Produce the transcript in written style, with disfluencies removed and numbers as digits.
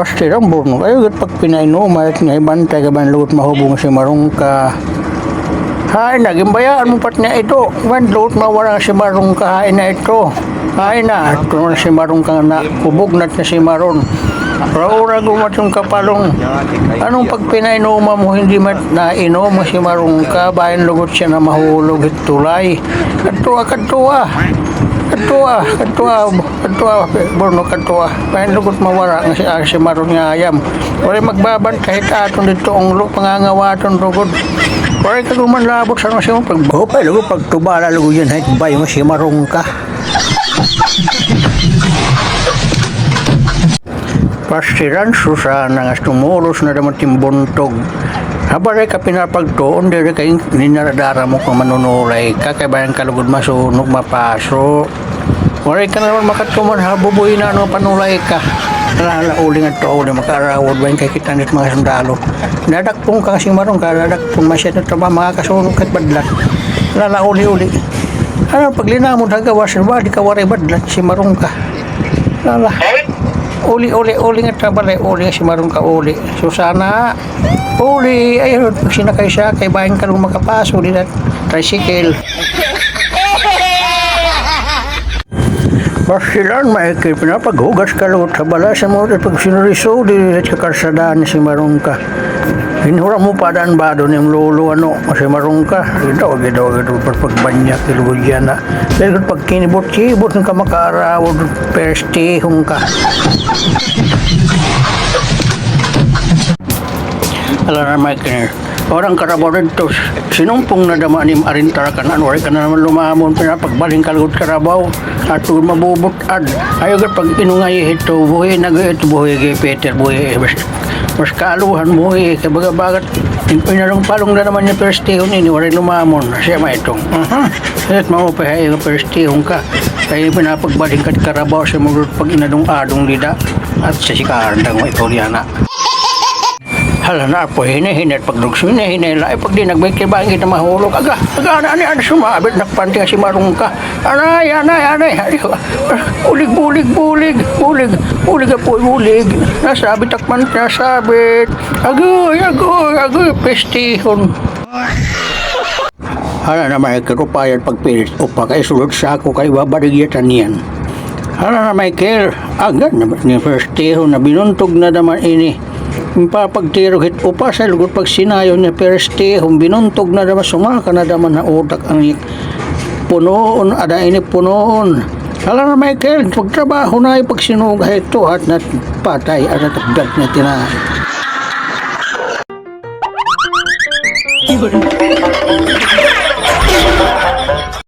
Pasti lang burno kayo gat pag pinainom at nga ibantay ka ba luot mahubong si Marungka. Hain na gimbayaan mo pat niya ito. Wan luot mawala si Marungka hain na ito. Hain na ito na si Marungka na kubugnat na si Maron. Raura gumat yung kapalong. Anong pag pinainuman mo hindi nainom mo si Marungka bayan lugot siya na mahulog at tulay. Kadtua. Burno kadtua. Bayan lugot mawara nga si Maron nga ayam. Wala magbaban kahit aton dito ang pangangawaton rugod. Wala ka guman labot sa mga siya pag lugo pagtubala lugo yan kahit bayo si Marungka. Pastiran susana nga tumulos na daman timbuntog. Habaray ka pinapagtoon, diri kay ninaradara mo kung manunulay ka, kay bayang kalugod masunog, mapaso. Waray ka naman makatuman, habubuhin na ano, panulay ka. Lalauli nga to, makarawad ba yung kay kita nito mga sundalo. Dadakpong ka kasi marong ka, dadakpong masyad na trabaho, mga kasunog at badlat. Lalauli-uli. Ano, paglinamon hagawasan ba, di ka waray badlat, si marong ka. Lala. Uli nga trabalay, uli nga si Marong ka uli. Susana, uli, ayun, pag sinakay siya, kay bayan ka nung makapaso, uli na tricycle. Pasilan, maikil, pinapaghugas ka lang sa bala sa mga pag sinuriso, di sa kakarsadaan si Marong ka. Hinura mo pa daan ba doon yung lolo, ano, si Marong ka. Gidaw, pagbanyak, ilugod yan na. Pero pag kinibot-kibot ng ka makarawad, perstihong ka. Alam na, Mike, orang karabaw dito, sinumpong na dama ni Arintara ka na, waray ka na naman lumamon, pinapagbaling kalagod karabaw, at mabubutad. Ayaw ka pag inungay ito, buhay na ito, buhay kay Peter, buhay, mas kaaluhan mo kabaga-bagat, pinalong palong na naman yung perstihon ini, waray lumamon, siya ma itong, kahit maupahay yung perstihon ka, kaya pinapagbaling ka karabaw sa mga pag inadong-adong lida, at sa sikarandang mo ikaw na. Hala na po, hinahinat pagdugso, hinahinay pag di nagbaykibangin na mahulog. Aga, ano sumabit, nakpanting si Marong ka. Anay, bulig po, bulig. Nasabit akman, nasabit. Agoy, pestihon. Hala na Michael, upayan pagpilit, kay sulod sa ako, kay babarigyatan yan. Hala na Michael, agad na ni pestihon na binuntog na naman ini. Papagtiro hit upa sa lugot pag sinayo niya perste binuntog na daman sumaka na daman na utak ang punoon ada ini punoon hala na Michael pagtrabaho na yung pag sinuga ito at na patay at natagdag na tina